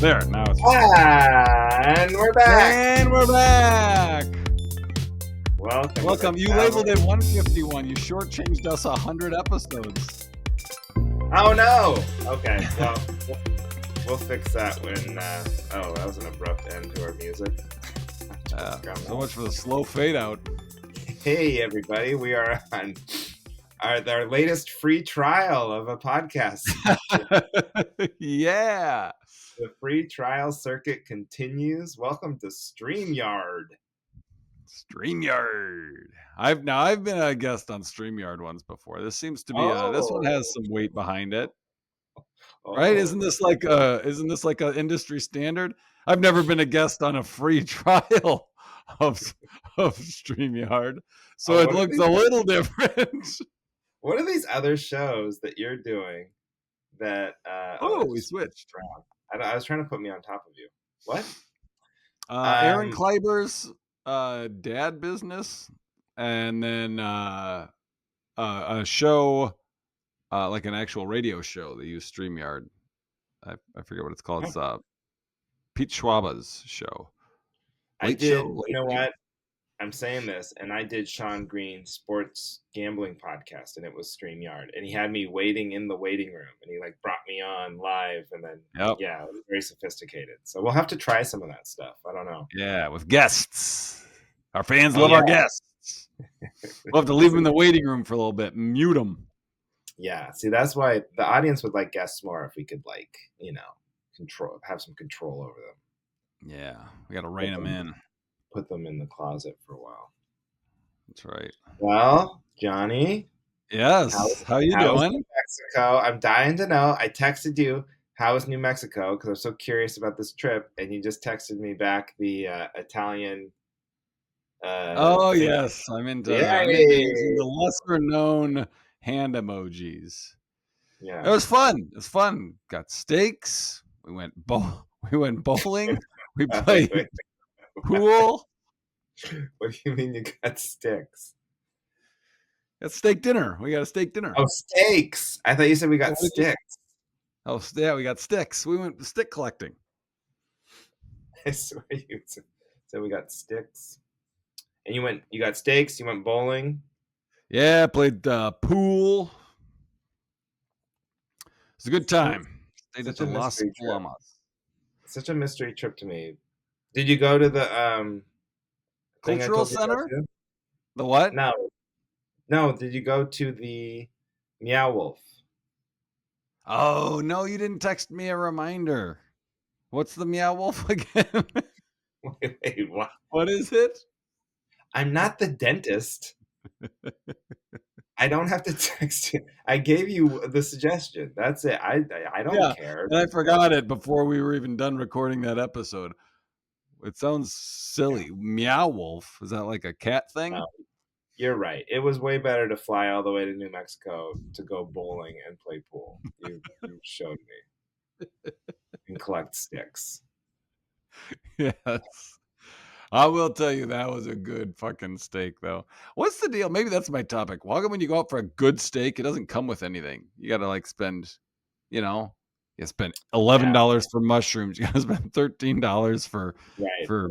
There, now it's And we're back. And we're back. Welcome. You labeled it 151. You shortchanged us 100 episodes. Oh no. Okay. Well, we'll fix that when. That was an abrupt end to our music. So much for the slow fade out. Hey everybody, we are on our latest free trial of a podcast. Yeah. The free trial circuit continues. Welcome to StreamYard. I've been a guest on StreamYard once before. This seems to be this one has some weight behind it. Right? Isn't this like a industry standard? I've never been a guest on a free trial of StreamYard. So it looks a little different. What are these other shows that you're doing that we switched. I was trying to put me on top of you. What? Aaron Kleiber's dad business, and then a show like an actual radio show. They use StreamYard. I forget what it's called. It's Pete Schwaba's show. You know what? I'm saying this, and I did Sean Green's sports gambling podcast, and it was StreamYard, and he had me waiting in the waiting room, and he brought me on live, and then it was very sophisticated. So we'll have to try some of that stuff. I don't know. Yeah, with guests. Our fans love our guests. We'll have to leave them in the waiting room for a little bit, mute them. Yeah, see, that's why the audience would like guests more if we could, have some control over them. Yeah, we got to rein them in. Put them in the closet for a while. That's right. Well, Johnny. Yes. How you doing? New Mexico. I'm dying to know. I texted you, how is New Mexico? Because I'm so curious about this trip. And you just texted me back the Italian. Yes. I'm into the lesser known hand emojis. Yeah. It was fun. Got steaks. We went bowling. We played pool. What do you mean you got sticks? Got steak dinner. We got a steak dinner. Oh, steaks. I thought you said we got sticks. Oh, yeah, we got sticks. We went stick collecting. I swear you said we got sticks. And you got steaks, you went bowling? Yeah, played pool. It's a good time. Stayed at the Las Palmas. Such a mystery trip to me. Did you go to the cultural center? The what? No. Did you go to the Meow Wolf? Oh no, you didn't text me a reminder. What's the Meow Wolf again? Wait, what? What is it? I'm not the dentist. I don't have to text you. I gave you the suggestion. That's it. I don't care. And I forgot it before we were even done recording that episode. It sounds silly. Meow Wolf. Is that like a cat thing? No, you're right. It was way better to fly all the way to New Mexico to go bowling and play pool. You showed me. And collect sticks. Yes. I will tell you that was a good fucking steak, though. What's the deal? Maybe that's my topic. Why when you go out for a good steak, it doesn't come with anything. You got to spend, you spend $11 for mushrooms. You got to spend $13 for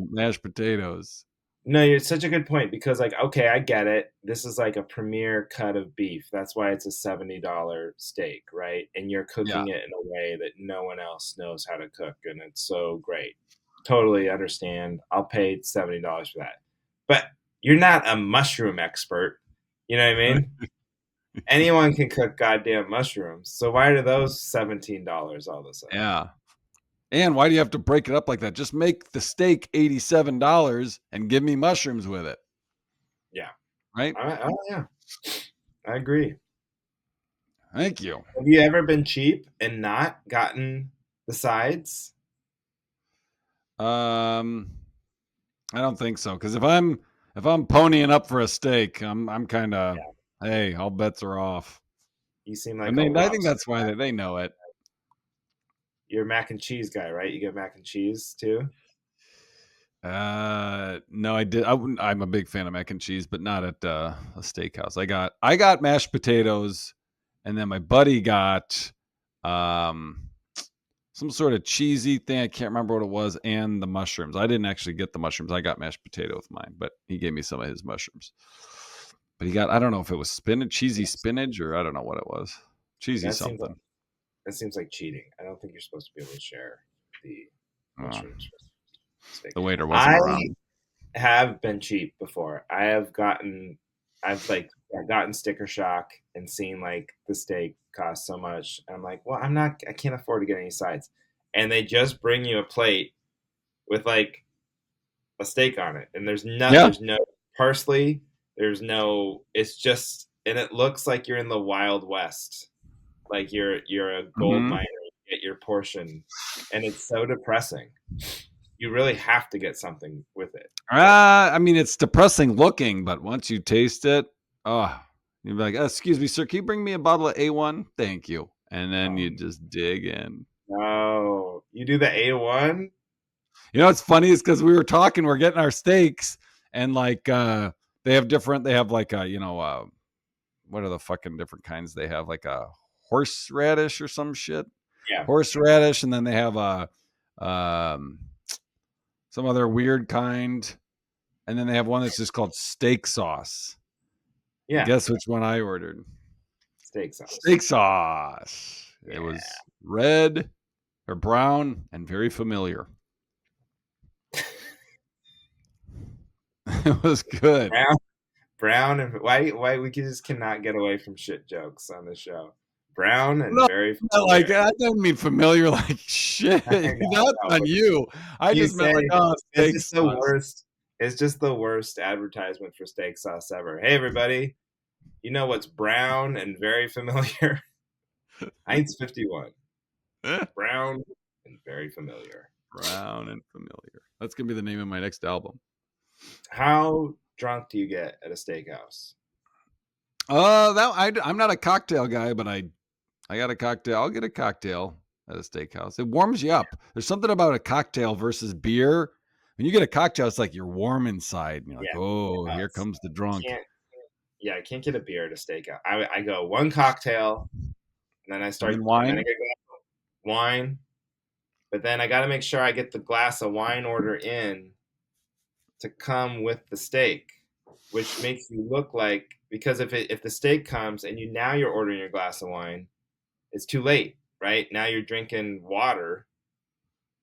mashed potatoes. No, you're such a good point because, okay, I get it. This is like a premier cut of beef. That's why it's a $70 steak, right? And you're cooking it in a way that no one else knows how to cook, and it's so great. Totally understand. I'll pay $70 for that. But you're not a mushroom expert. You know what I mean? Anyone can cook goddamn mushrooms. So why are those $17 all of a sudden? Yeah. And why do you have to break it up like that? Just make the steak $87 and give me mushrooms with it. Yeah. Right? Oh, yeah. I agree. Thank you. Have you ever been cheap and not gotten the sides? I don't think so. Because if I'm ponying up for a steak, I'm kind of hey, all bets are off. You seem like I think that's why they know it. You're a mac and cheese guy, right? You get mac and cheese too? No, I did. I'm a big fan of mac and cheese, but not at a steakhouse. I got mashed potatoes, and then my buddy got some some sort of cheesy thing. I can't remember what it was, and the mushrooms. I didn't actually get the mushrooms. I got mashed potato with mine, but he gave me some of his mushrooms. But he got, I don't know if it was spinach, cheesy Yes. spinach, or I don't know what it was. Cheesy That seems like something. that seems like cheating. I don't think you're supposed to be able to share the Uh, mushrooms with steak. the waiter wasn't I around. have been cheap before. I've like gotten sticker shock and seen like the steak cost so much. And I'm like, well, I can't afford to get any sides. And they just bring you a plate with like a steak on it. And Yeah. there's no parsley, it's just, and it looks like you're in the Wild West. Like you're a gold Hmm. miner, you get your portion. And it's so depressing. You really have to get something with it. But I mean, it's depressing looking, but once you taste it, oh, you'd be like, "Excuse me, sir, can you bring me a bottle of A1? Thank you." And then you um, just dig in. no, you do the A1? You know what's funny is because we were talking, we're getting our steaks, and like they have different. They have like what are the fucking different kinds they have? Like a horseradish or some shit. Yeah, Horseradish, and then they have a um, some other weird kind, and then they have one that's just called steak sauce. And yeah, guess which one I ordered? steak sauce. Steak sauce. It Yeah. was red or brown and very familiar. It was good. Brown, brown, and why we just cannot get away from shit jokes on this show. Brown and No, very not like familiar. I didn't mean familiar like shit. I know, That's on but you. I you just meant like, say oh, it's steak just the sauce. worst. It's just the worst advertisement for steak sauce ever. Hey, everybody, you know what's brown and very familiar? Heinz 51. Brown and very familiar. Brown and familiar. That's gonna be the name of my next album. How drunk do you get at a steakhouse? I'm not a cocktail guy, but I got a cocktail. I'll get a cocktail at a steakhouse. It warms you up. There's something about a cocktail versus beer. When you get a cocktail, it's like you're warm inside, and you're like, Yeah, oh, here it's, comes the drunk. can't. Yeah, I can't get a beer at a steakhouse. I go one cocktail, And then and then I wine. get wine, but then I got to make sure I get the glass of wine order in to come with the steak, which makes you look like, because if the steak comes and you're ordering your glass of wine, it's too late, right? Now you're drinking water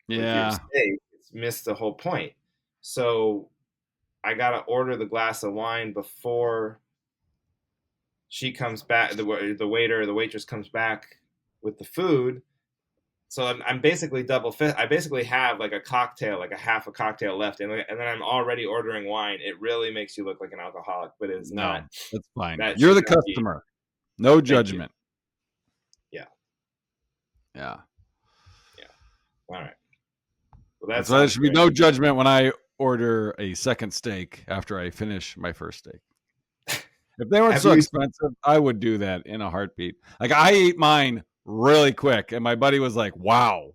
with your Yeah, steak. It's missed the whole point. So I got to order the glass of wine before she comes back. The waiter or the waitress comes back with the food. So I'm basically double fit. I basically have like a cocktail, like a half a cocktail left, and then I'm already ordering wine. It really makes you look like an alcoholic, but it's not. no, that's fine. That You're should the not be. customer. No Thank you. judgment. Yeah, Yeah. yeah. All right. Well, that That's why there sounds should be great. no judgment when I order a second steak after I finish my first steak. If they weren't Have so you? expensive, I would do that in a heartbeat. Like I ate mine really quick, and my buddy was like, "Wow,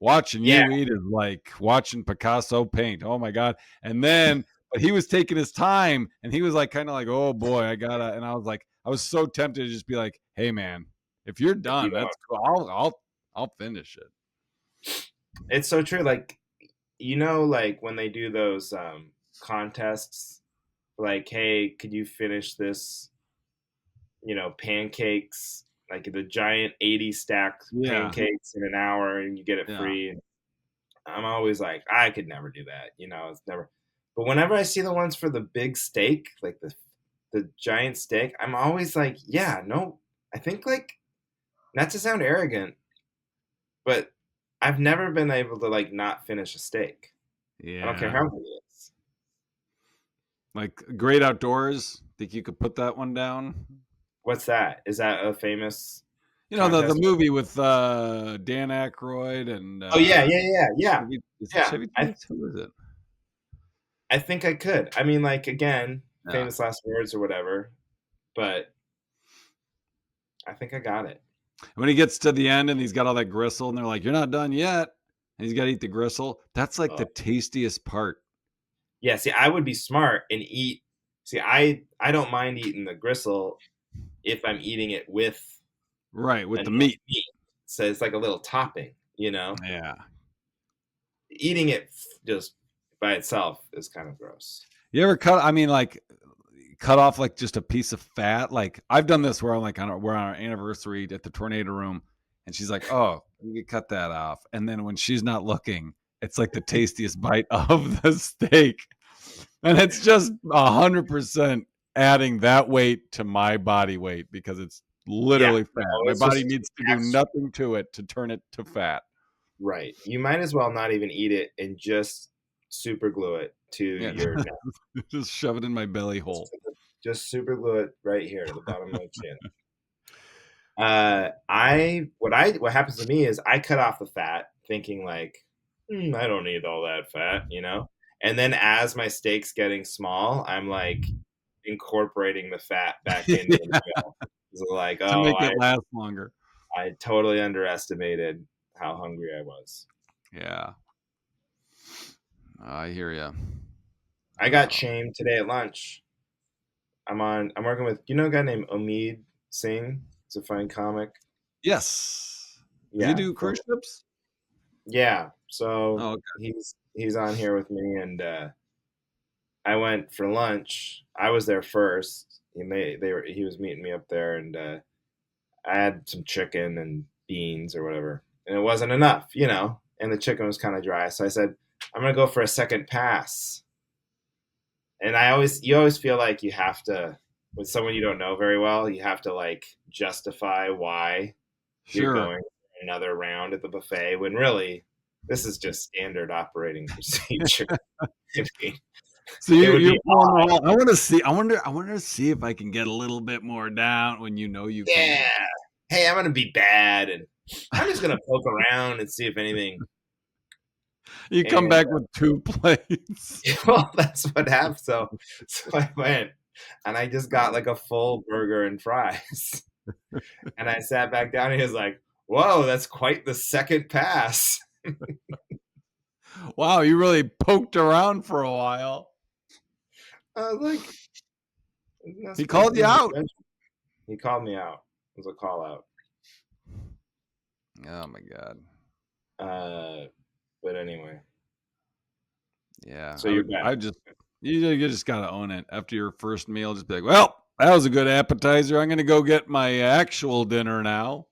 watching Yeah, you eat is like watching Picasso paint." Oh my god! And then, but he was taking his time, and he was like, kind of like, "Oh boy, I gotta." And I was like, I was so tempted to just be like, "Hey man, if you're if you done, want. that's cool. I'll finish it." It's so true. Like like when they do those contests, like, hey, could you finish this? Pancakes, like the giant 80 stack Yeah, pancakes in an hour, and you get it yeah. free. I'm always like, I could never do that. It's never. But whenever I see the ones for the big steak, like the giant steak, I'm always like, yeah, no. I think, like, not to sound arrogant, but I've never been able to like not finish a steak. I don't care Yeah. how good it is. Like Great Outdoors. Think you could put that one down? What's that? Is that a famous You know the contest? movie with Dan Aykroyd and Oh yeah, yeah, yeah, yeah, Is it yeah. Chevy I Chase? Who is it? I think I could. I mean, like, again, Yeah. famous last words or whatever, but I think I got it. When he gets to the end and he's got all that gristle, and they're like, "You're not done yet," and he's got to eat the gristle. That's like the Oh. tastiest part. Yeah, see, I would be smart and eat. See, I don't mind eating the gristle if I'm eating it with Right, with enough the meat. meat. So it's like a little topping. you know? Yeah. Eating it just by itself is kind of gross. You ever cut? I mean, like cut off like just a piece of fat. Like I've done this where I'm like we're on our anniversary at the tornado room, and she's like, "Oh, you could cut that off." And then when she's not looking, it's like the tastiest bite of the steak, and it's just 100% adding that weight to my body weight because it's Yeah, literally fat. no, My it's body just needs to do extra. nothing to it to turn it to fat. Right. You might as well not even eat it and just super glue it to Yeah, your neck. just shove it in my belly Just, hole. just super glue it right here to the bottom of my chin. What happens to me is I cut off the fat, thinking like, I don't need all that fat, you know. And then as my steak's getting small, I'm like incorporating the fat back into the Yeah, meal. It's like, to oh, make it last longer. I totally underestimated how hungry I was. Yeah, I hear you. I got shamed today at lunch. I'm working with, you know, a guy named Omid Singh. He's a fine comic. Yes. Does he Yeah, do from cruise ships? yeah. So Oh, okay. he's on here with me, and I went for lunch. I was there first. He was meeting me up there, and I had some chicken and beans or whatever, and it wasn't enough, you know. And the chicken was kind of dry, so I said, I'm gonna go for a second pass. And you always feel like you have to, with someone you don't know very well, you have to like justify why you're Sure. going another round at the buffet when really this is just standard operating procedure. I mean, So it would you're be pulling the whole. I want to see. I wonder to see if I can get a little bit more down when you know you yeah. can. Hey, I'm gonna be bad, and I'm just gonna poke around and see if anything. You come And back with 2 plates. well, that's what happened. So I went, and I just got like a full burger and fries, and I sat back down, and he was like, "Whoa, that's quite the second pass." Wow, you really poked around for a while. I was like, He This called you isn't out. judgment." He called me out. It was a call out. Oh my god. Uh, but anyway, Yeah, so you're back. I just. You just gotta own it after your first meal. Just be like, well, that was a good appetizer. I'm gonna go get my actual dinner now.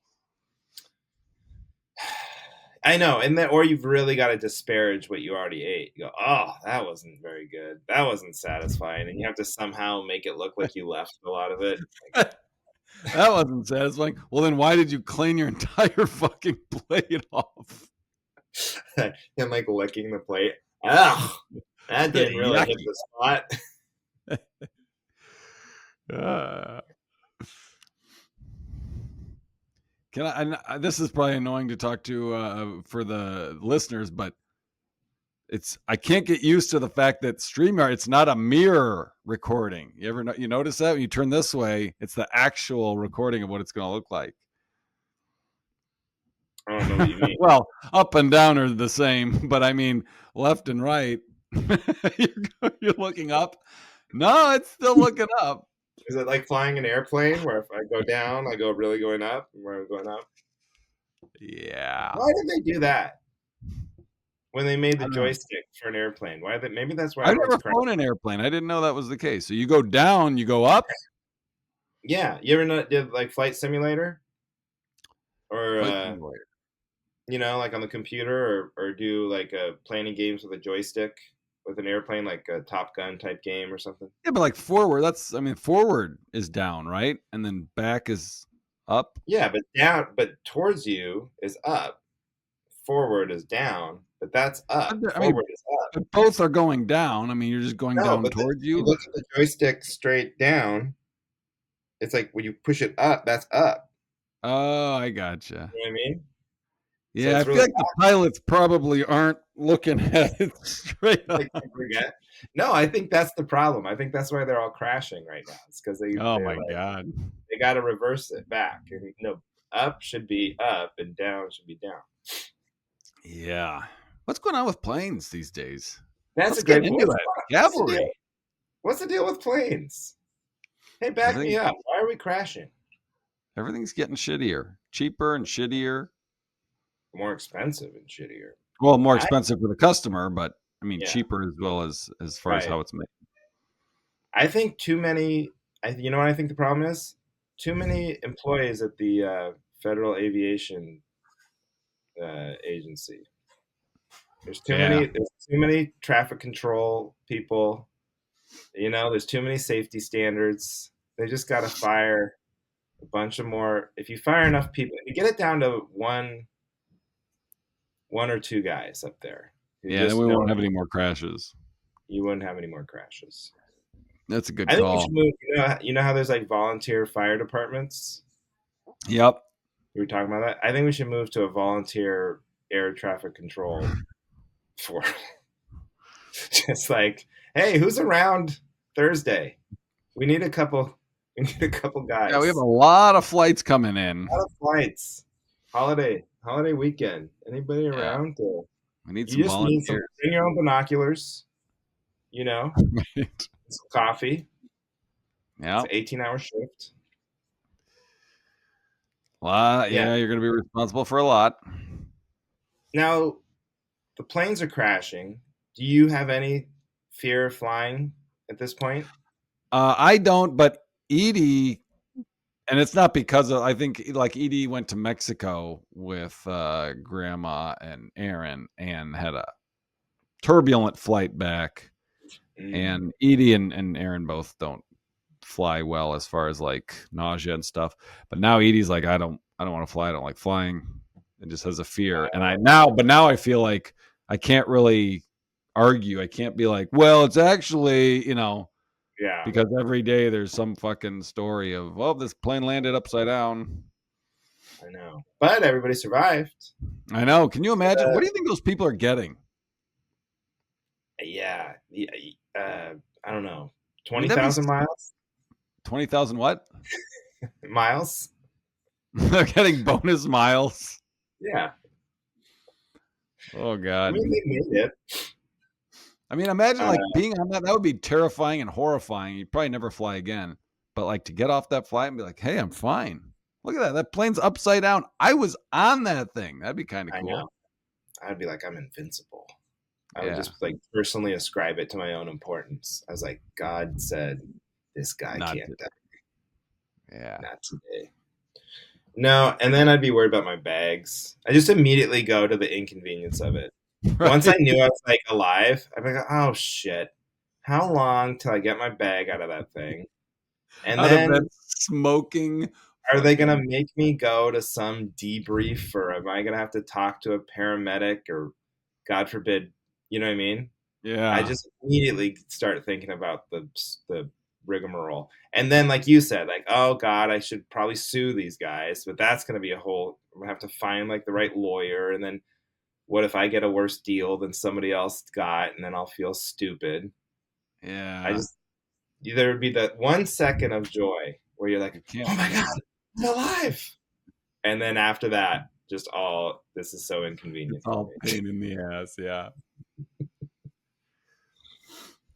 I know, and then or you've really got to disparage what you already ate. You go, oh, that wasn't very good. That wasn't satisfying, and you have to somehow make it look like you left a lot of it. That wasn't satisfying. Well, then why did you clean your entire fucking plate off? And like licking the plate. Ugh, that didn't really hit Yucky. the spot. Uh, can I? This is probably annoying to talk to for the listeners, but I can't get used to the fact that StreamYard, it's not a mirror recording. You notice that when you turn this way, it's the actual recording of what it's going to look like. I don't know what you mean. Well, up and down are the same, but I mean left and right. You're looking up. No, it's still looking up. Is it like flying an airplane where if I go down, I go really going up, and where I'm going up? Yeah. Why did they do that when they made I the don't know. joystick for an airplane? Why? Maybe that's why it I've always never crashed. flown an airplane. I didn't know that was the case. So you go down, you go up. Yeah, you ever did like Flight Simulator or Flight simulator. like on the computer or do like planning games with a joystick with an airplane, like a Top Gun type game or something? Yeah, but like forward, forward is down, right? And then back is up. Yeah, but towards you is up, forward is down, but that's up. I mean, Forward is up. but both are going down. I mean, you're just going No, down but towards if you you. look at the joystick straight down, it's like when you push it up, that's up. Oh, I gotcha. You know what I mean? So Yeah, I it's feel really like the pilots probably aren't looking at it straight like up. you forget. No, I think that's the problem. I think that's why they're all crashing right now. It's because Oh they're my like god. they got to reverse it back. And no, up should be up and down should be down. Yeah. What's going on with planes these days? That's Let's a get good. into it. What's the deal? Cavalry. What's the deal with planes? Hey, back me Everything up. Why are we crashing? everything's getting shittier. Cheaper and shittier. more expensive and shittier. Well, more I expensive for the customer, but I mean Yeah, cheaper as well as far as right. how it's made. I think too many. You know what I think the problem is? Too many employees at the Federal Aviation Agency. There's too Yeah. many. There's too many traffic control people. You know, there's too many safety standards. They just got to fire a bunch of more. If you fire enough people, if you get it down to one or two guys up there who Yeah, then just we know, won't have any more crashes. you wouldn't have any more crashes. That's a good I think we should call. move. You know how there's like volunteer fire departments. Yep. We were talking about that. I think we should move to a volunteer air traffic control for just like, hey, who's around Thursday? We need a couple. We need a couple Yeah, we have a guys. lot of flights coming in. A lot of flights. Holiday weekend. Anybody Yeah, around? we need You some just need some. volunteers. Bring your own binoculars. You know, Right. some coffee. It's Yeah. an 18-hour shift. Yeah. Yeah, you're going to be responsible for a lot. Now the planes are crashing. Do you have any fear of flying at this point? I don't, but Edie, and it's not because of, I think like Edie went to Mexico with Grandma and Aaron and had a turbulent flight back. Mm, And Edie and Aaron both don't fly well as far as like nausea and stuff. But now Edie's like, I don't want to fly. I don't like flying. It just has a fear. And now I feel like I can't really argue. I can't be like, well, it's actually, yeah, because every day there's some fucking story of, well, this plane landed upside down. I know. But everybody survived. I know. Can you imagine? Uh, What do you think those people are getting? yeah. I don't know. I mean, that'd be 20,000 miles? 20,000 what? Miles? They're getting bonus miles. Yeah. Oh I God. mean, they made it. I mean, imagine Uh, like being on that would be terrifying and horrifying. You'd probably never fly again. But like to get off that flight and be like, hey, I'm fine. Look at that. That plane's upside down. I was on that thing. That'd be kind of I know. cool. I'd be like, I'm invincible. I would Yeah. just like personally ascribe it to my own importance. I was like, God said, this guy Not can't to, die. yeah. Not today. No, and then I'd be worried about my bags. I just immediately go to the inconvenience of it. Once I Right. knew I was like alive, I'd be like, oh shit. How long till I get my bag out of that thing? And Out of that then smoking are they gonna fucking make me go to some debrief or am I gonna have to talk to a paramedic or God forbid, you know what I mean? I yeah. just immediately start thinking about the rigmarole. And then like you said, like, oh God, I should probably sue these guys, but that's gonna be a whole I'm gonna have to find like the right lawyer and then what if I get a worse deal than somebody else got and then I'll feel stupid. I Yeah. just there would be that 1 second of joy where you're like, You can't oh my win. God, I'm alive. And then after that, just all this is so It's inconvenient for all me. pain in the ass. Yeah.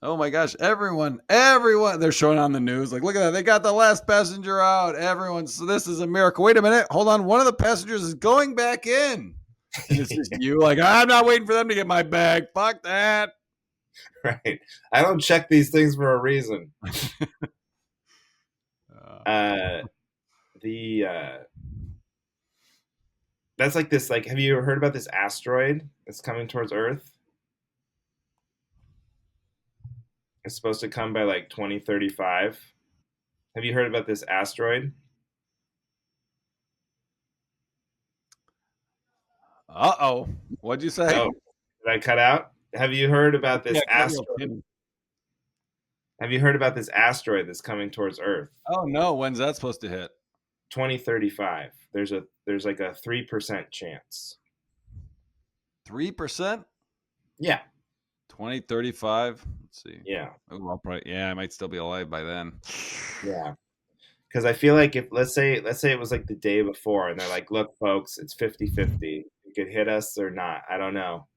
Oh my gosh, everyone, they're showing on the news. Like, look at that. They got the last passenger out. Everyone's, so this is a miracle. Wait a minute. Hold on. One of the passengers is going back in. And it's just you, like, I'm not waiting for them to get my bag. Fuck that. Right. I don't check these things for a reason. Uh, Uh the that's like this like have you ever heard about this asteroid that's coming towards Earth? It's supposed to come by like 2035. Have you heard about this asteroid? oh. What'd you say? Oh, did I cut out? Have you heard I about this can't cut real asteroid? skinny. Have you heard about this asteroid that's coming towards Earth? Oh no. When's that supposed to hit? 2035. There's like a 3% chance. 3%? Yeah. 2035. Let's see. Yeah. Oh, I'll probably, yeah, I might still be alive by then. Yeah. Because I feel like if let's say it was like the day before and they're like, look, folks, it's 50-50. It could hit us or not. I don't know.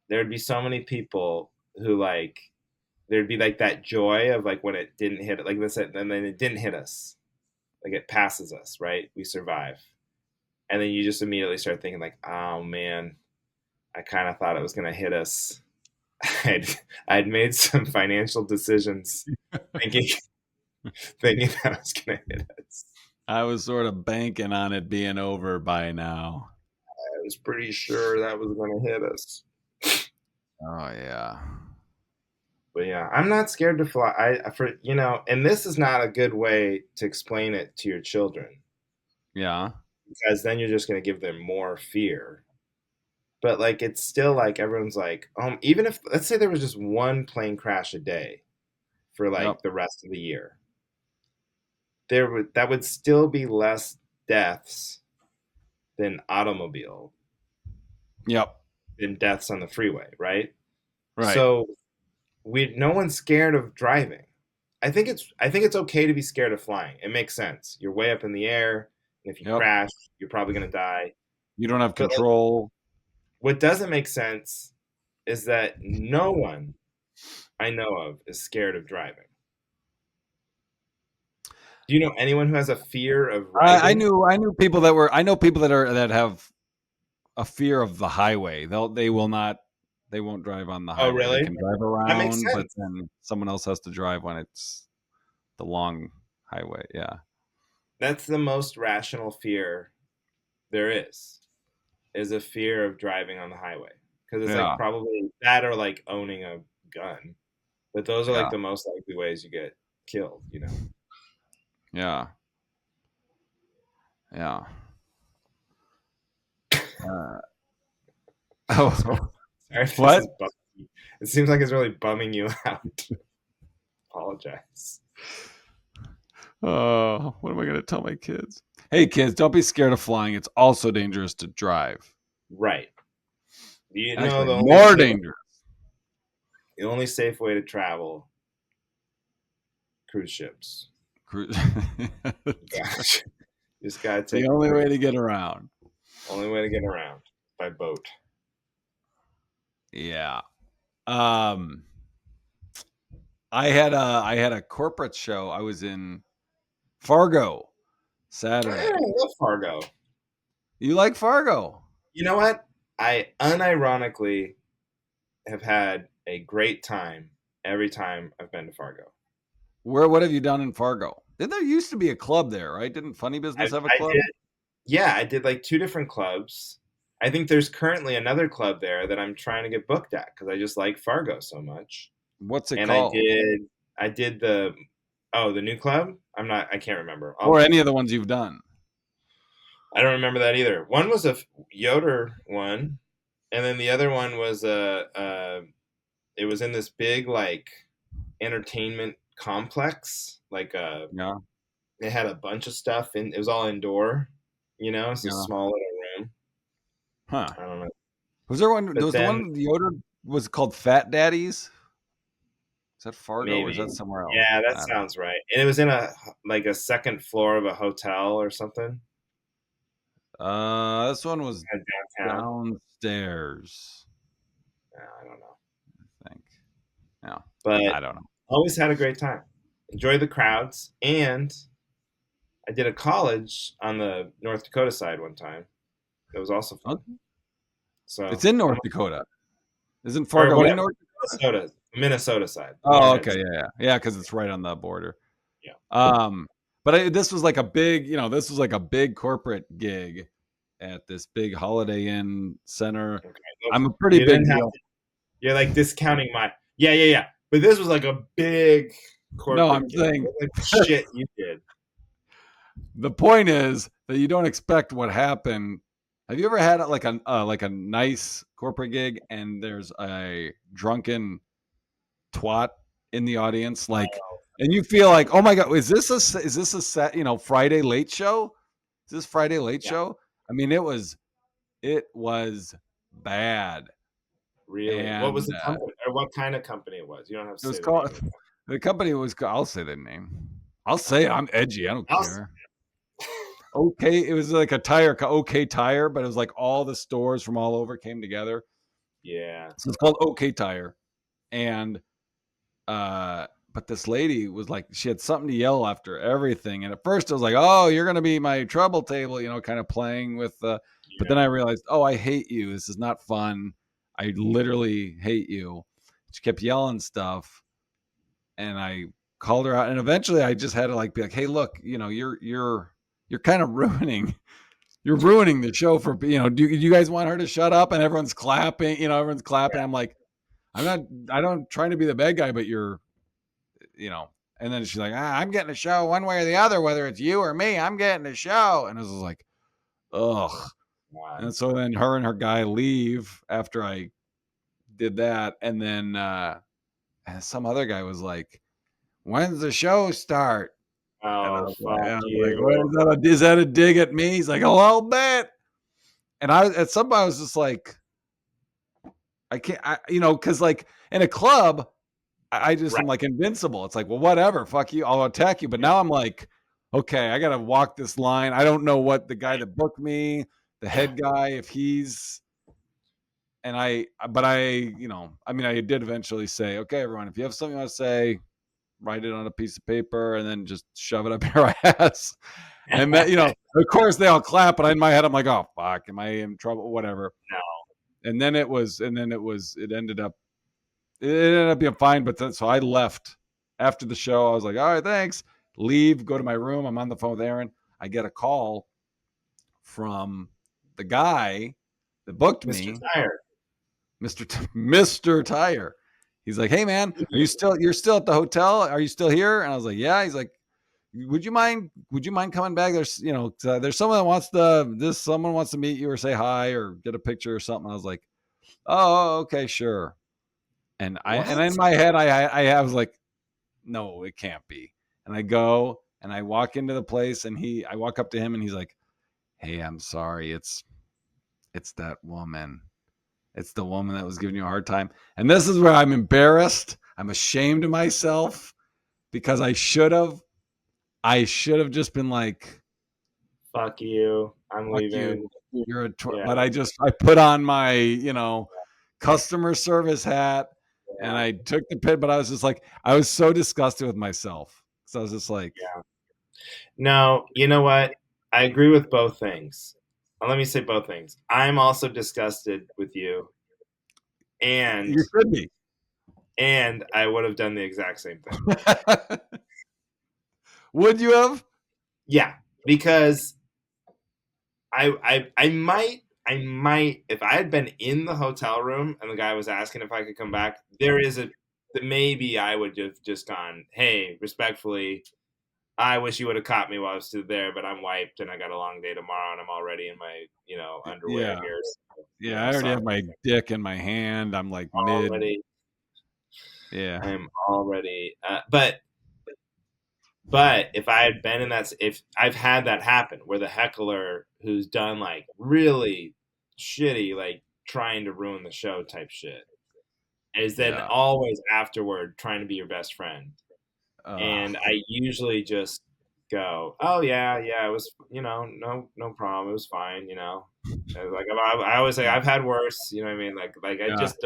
There'd be so many people who like there'd be like that joy of like when it didn't hit it, like this, and then it didn't hit us. Like it passes us, right? We survive. and then you just immediately start thinking like, oh man, I kind of thought it was gonna hit us. I'd I'd made some financial decisions thinking thinking that was gonna hit us. I was sort of banking on it being over by now. I was pretty sure that was gonna hit us. Oh yeah. But yeah, I'm not scared to fly. And this is not a good way to explain it to your children Yeah. because then you're just gonna give them more fear. But like, it's still like everyone's like, even if let's say there was just one plane crash a day for Yep. like the rest of the year, that would still be less deaths than automobile Yep. than deaths on the freeway, right? Right. So we no one's scared of driving. I think it's okay to be scared of flying. It makes sense. You're way up in the air, and if you Yep. crash, you're probably gonna die. You don't have But like, control. what doesn't make sense is that no one I know of is scared of driving. Do you know anyone who has a fear of I riding? knew I knew people that were I know people that have a fear of the highway. They won't drive on the Oh, highway. They really? can drive That makes around, but sense. then someone else has to drive when it's the long highway. Yeah. That's the most rational fear there is a fear of driving on the highway because it's like Yeah. probably that or like owning a gun. But those are like Yeah. the most likely ways you get killed, you know. Yeah. Yeah. Uh, Sorry, oh, sorry if this what? is bumming you. It seems like it's really bumming you out. Apologize. Oh, what am I going to tell my kids? Hey, kids, don't be scared of flying. It's also dangerous to drive. Right. Do you know Actually, more dangerous. the only safe way to travel? Cruise ships. Gosh, you just gotta The take a only way cruise. to get around. Only way to get around by boat. Yeah. Um, I had a corporate show. I was in Fargo I Saturday. love Fargo. You like Fargo? You know what? I unironically have had a great time every time I've been to Fargo. What have you done in Fargo? There used to be a club there, right? Didn't Funny Business have a I club? did, yeah, I did like two different clubs. I think there's currently another club there that I'm trying to get booked at because I just like Fargo so much. What's it And called? I did the new club. I can't remember. Or any of the ones you've done? I don't remember that either. One was a Yoder one, and then the other one was it was in this big like entertainment complex. Like Yeah. it had a bunch of stuff and it was all indoor. You know, it's a Yeah. small little room. Huh. I don't know. Was there one? But Was the then one the Yoder was called Fat Daddies? Is that Fargo or is maybe, that somewhere else? yeah, that I don't know. sounds right. And it was in a like a second floor of a hotel or something. This one was Downtown. downstairs. I don't know. I think. Yeah. But I don't know. always had a great time. Enjoyed the crowds, and I did a college on the North Dakota side one time. It was also fun. Okay. So, It's in North Dakota. Isn't or Fargo in whatever, North? Minnesota side, Oh, northern. okay, yeah, because it's right on the border. Yeah. Um, but this was like a big, this was like a big corporate gig at this big Holiday Inn center. Okay. I'm a pretty You big didn't have deal. to. You're like discounting my. Yeah, yeah, yeah. But this was like a big No, corporate I'm gig. saying Look like the shit you did. the point is that you don't expect what happened. Have you ever had like a nice corporate gig and there's a drunken twat in the audience, like, and you feel like, oh my god, is this a set, Friday late show? Is this Friday late Yeah, show? I mean, it was bad, really. What was and the company, or what kind of company it was? You don't have to it was say the name called of the company. the company was called, I'll say the name. I'll say it. I'm edgy. I don't I'll, care. Okay, it was like a OK Tire, but it was like all the stores from all over came together. yeah. So it's called OK Tire, and but this lady was like, she had something to yell after everything. And at first I was like, oh, you're going to be my trouble table, kind of playing with the, but then I Yeah. realized, oh, I hate you. This is not fun. I literally hate you. She kept yelling stuff, and I called her out. And eventually I just had to like be like, hey, look, you're kind of you're ruining the show for, do you guys want her to shut up? And everyone's clapping, everyone's clapping. I'm like, I'm not, I don't trying to be the bad guy, but you know, and then she's like, I'm getting a show one way or the other, whether it's you or me, I'm getting a show. And I was like, ugh. God. And so then her and her guy leave after I did that. And some other guy was like, when's the show start? And I Oh, was like, fuck what you. is that a dig at me? He's like, a little bit. And at some point I was just like, I can't, cause like in a club, I just Right. am like invincible. It's like, well, whatever, fuck you, I'll attack you. But Yeah. now I'm like, okay, I gotta walk this line. I don't know what the guy that booked me, the head guy, if he's and but I mean, I did eventually say, okay, everyone, if you have something you want to say, write it on a piece of paper and then just shove it up your ass. And that, of course they all clap, but in my head, I'm like, oh fuck, am I in trouble? Whatever. No. It ended up being fine. But then, so I left after the show. I was like, all right, thanks. Leave, go to my room. I'm on the phone with Aaron. I get a call from the guy that booked Mr. me, Tire. Mr. Tire. He's like, hey man, you're still at the hotel? Are you still here? And I was like, yeah. He's like, would you mind coming back? There's someone that someone wants to meet you or say hi or get a picture or something. I was like, oh, okay, sure. And What? in my head, I was like, no, it can't be. And I go and I walk into the place, and I walk up to him, and he's like, hey, I'm sorry, it's that woman. It's the woman that was giving you a hard time. And this is where I'm embarrassed. I'm ashamed of myself because I should have just been like, Fuck you. I'm fuck leaving. you. Yeah. But I put on my, customer service hat, and Yeah. I took the pit, but I was just like, I was so disgusted with myself. So I was just like, Yeah. No, you know what? I agree with both things. Let me say both things. I'm also disgusted with you, and you should be. I would have done the exact same thing. Would you have? Yeah, because I might if I had been in the hotel room and the guy was asking if I could come back, there is a maybe I would have just gone, hey, respectfully, I wish you would have caught me while I was still there, but I'm wiped and I got a long day tomorrow and I'm already in my, underwear Yeah. here. So, Yeah. I already sorry. have my dick in my hand. I'm like mid. Already, Yeah. I'm already, but if I had been in that, if I've had that happen where the heckler who's done like really shitty, like trying to ruin the show type shit, is then Yeah. always afterward trying to be your best friend. Uh, And I usually just go, "Oh yeah, yeah, it was, no problem, it was fine, Like I always say, I've had worse, you know what I mean? Like I yeah. just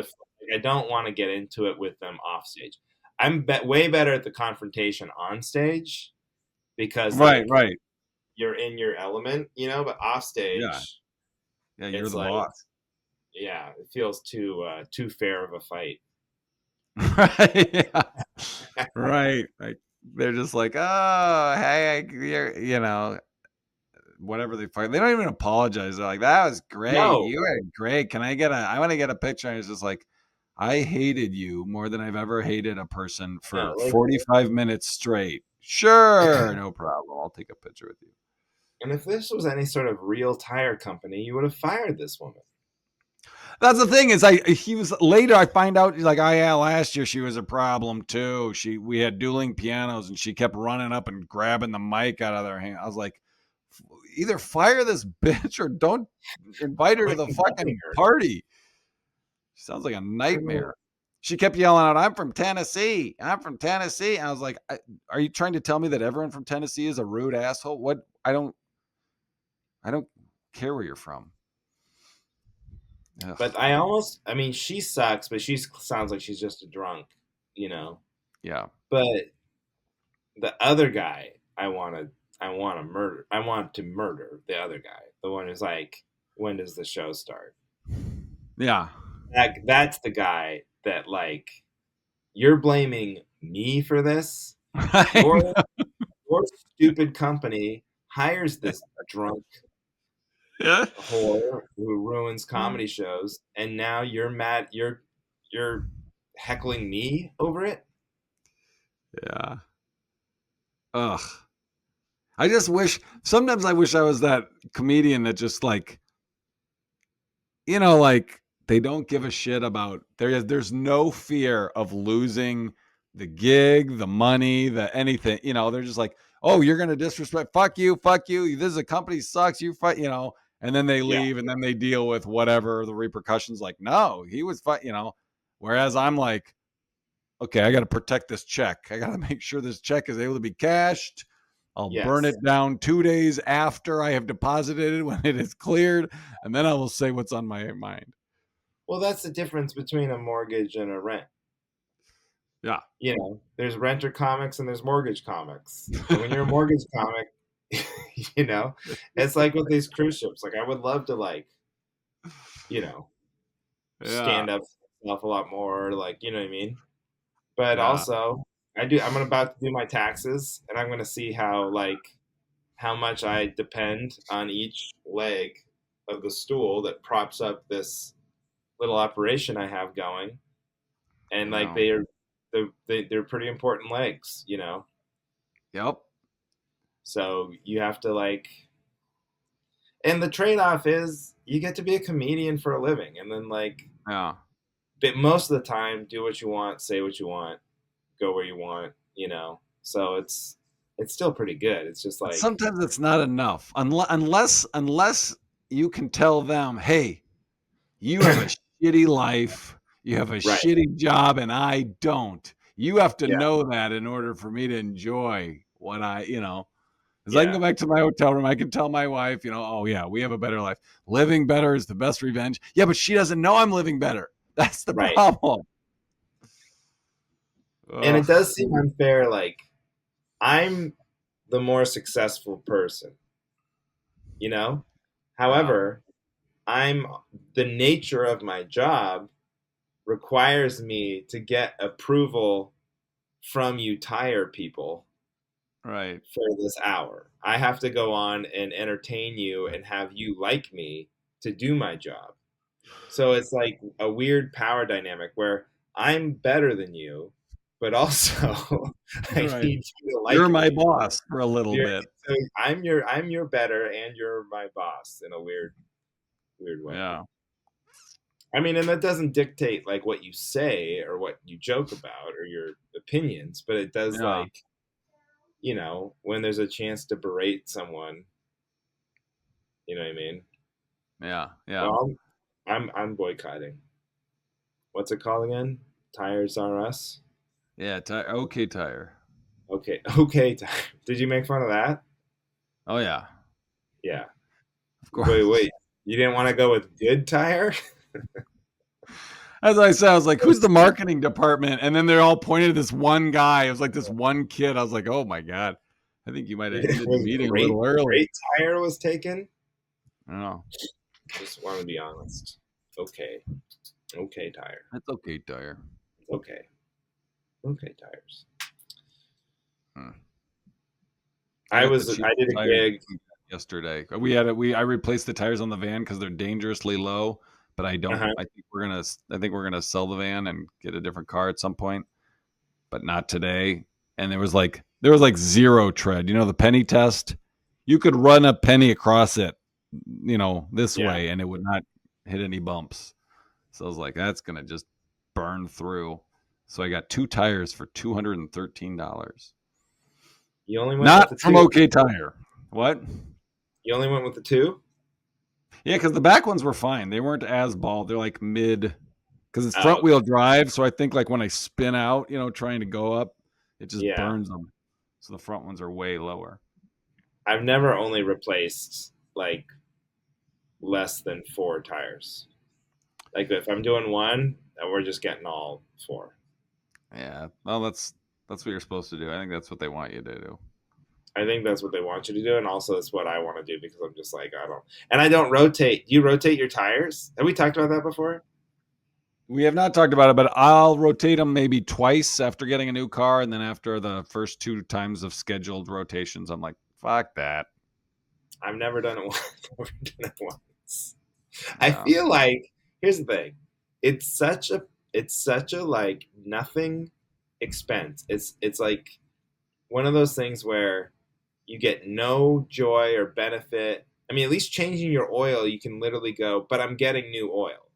I don't want to get into it with them off stage. I'm way better at the confrontation on stage because Right. like Right. you're in your element, But off Yeah. stage, Yeah. You're it's the like, boss. yeah, it feels too fair of a fight. Right. Yeah. Right. Like they're just like, oh, hey, whatever they fight. They don't even apologize. They're like, that was great. No, You were great. I want to get a picture. And it's just like, I hated you more than I've ever hated a person no, for like, 45 minutes straight. Sure. No problem. I'll take a picture with you. and if this was any sort of real tire company, you would have fired this woman. That's the thing is he was later I find out like yeah, last year she was a problem too. We had dueling pianos and she kept running up and grabbing the mic out of their hand. I was like, either fire this bitch or don't invite her to Quit the inviting fucking her. party. She sounds like a I mean, nightmare. She kept yelling out, I'm from Tennessee. I'm from Tennessee. And I was like, are you trying to tell me that everyone from Tennessee is a rude asshole? What? I don't care where you're from. Ugh. I mean, she sucks, but she sounds like she's just a drunk, you know? Yeah. But the other guy, I want to murder the other guy. The one who's like, when does the show start? Yeah. That's the guy that like you're blaming me for this. I Your know. your stupid company hires this drunk Yeah. whore who ruins comedy shows, and now you're mad. You're heckling me over it. Yeah. Ugh. I just wish sometimes I wish I was that comedian that just like, like they don't give a shit about there's no fear of losing the gig, the money, the anything. They're just like, "Oh, you're going to disrespect fuck you, fuck you. This is a company sucks, you fight, and then they Yeah, leave and then they deal with whatever the repercussions like, "No, he was whereas I'm like, okay, I got to protect this check. I got to make sure this check is able to be cashed. I'll burn yes. it down 2 days after I have deposited it when it is cleared, and then I will say what's on my mind." Well, that's the difference between a mortgage and a rent. Yeah. There's renter comics and there's mortgage comics. And when you're a mortgage comic, you know, it's like with these cruise ships. Like I would love to like, you know, Yeah. stand up for myself a lot more, like, you know what I mean? But Yeah. also, I'm about to do my taxes and I'm gonna see how much I depend on each leg of the stool that props up this little operation I have going. And like Yeah. they're pretty important legs. Yep. So you have to like, and the trade off is you get to be a comedian for a living, and then like, Yeah. but most of the time, do what you want, say what you want, go where you want. So it's still pretty good. It's just But like, sometimes it's not enough unless you can tell them, "Hey, you have a shitty life, you have a right, shitty job, and I don't. You have to yeah, know that in order for me to enjoy what because I can yeah, go back to my hotel room. I can tell my wife, oh yeah, we have a better life. Living better is the best revenge. Yeah, but she doesn't know I'm living better. That's the right. problem. And it Ugh. does seem unfair. Like I'm the more successful person. Yeah. However, I'm the nature of my job requires me to get approval from you tire people Right. for this hour. I have to go on and entertain you and have you like me to do my job. So it's like a weird power dynamic where I'm better than you, but also I Right. need you to You're like my me. boss for a little You're, bit. so I'm your better and you're my boss in a weird way. Yeah. I mean, and that doesn't dictate like what you say or what you joke about or your opinions, but it does Yeah. like, when there's a chance to berate someone, you know what I mean? Yeah. Yeah. Well, I'm boycotting. What's it called again? Tires R Us. Yeah. Okay, tire. Okay, okay. Did you make fun of that? Oh yeah. Yeah. Of Wait. course. You didn't want to go with good tire? As I said, I was like, "Who's the marketing department?" And then they're all pointing at this one guy. It was like this one kid. I was like, "Oh my god, I think you might have It ended the was meeting a great. little early." Great tire was taken. I don't know. Just want to be honest. Okay. Okay, tire. That's okay, tire. Okay. Okay, tires. Hmm. I I got the was cheap I did a tires gig. yesterday. I replaced the tires on the van because they're dangerously low. But I don't. Uh-huh. I think we're gonna sell the van and get a different car at some point, but not today. And there was like zero tread. The penny test. You could run a penny across it, this Yeah. way, and it would not hit any bumps. So I was like, that's gonna just burn through. So I got two tires for $213. You only went with Not the from two. OK Tire. What? You only went with the two? Yeah, because the back ones were fine. They weren't as bald. They're like mid, because it's Oh, front wheel okay. drive. So I think like when I spin out, trying to go up, it just Yeah. burns them. So the front ones are way lower. I've never only replaced like less than four tires. Like if I'm doing one, we're just getting all four. Yeah. Well, that's. That's what you're supposed to do. I think that's what they want you to do. I think that's what they want you to do, and also it's what I want to do because I'm just like I don't, and I don't rotate. Do you rotate your tires? Have we talked about that before? We have not talked about it, but I'll rotate them maybe twice after getting a new car, and then after the first 2 times of scheduled rotations, I'm like, fuck that. I've never done it once. Never done it once. I Yeah. feel like here's the thing. It's such a like nothing expense. It's like one of those things where you get no joy or benefit. I mean, at least changing your oil, you can literally go, but I'm getting new oil.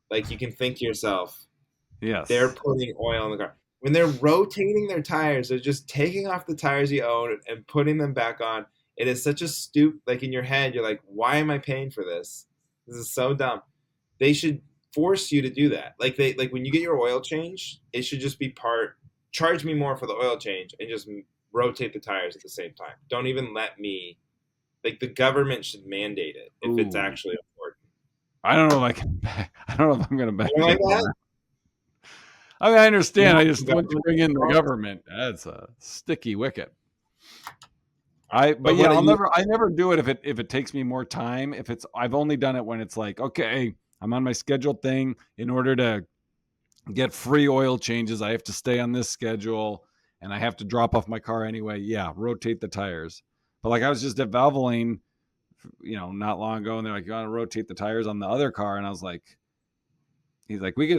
Like you can think to yourself, they're Yes. putting oil in the car. When they're rotating their tires, they're just taking off the tires you own and putting them back on. It is such a like in your head, you're like, why am I paying for this? This is so dumb. They should force you to do that. Like when you get your oil change, it should just be charge me more for the oil change and just rotate the tires at the same time. Don't even let me like the government should mandate it if it's Ooh. actually important. I don't know if I can back, I don't know if I'm going to You like benefit from that? that. I mean, I You understand. I want the just, once you government bring in the involved? government, that's a sticky wicket. But But yeah, what are you I never do it if it takes me more time. If it's, I've only done it when it's like, okay, I'm on my scheduled thing. In order to get free oil changes, I have to stay on this schedule and I have to drop off my car anyway. Yeah, rotate the tires. But like I was just at Valvoline, not long ago, and they're like, you want to rotate the tires on the other car? And I was like, he's like, we could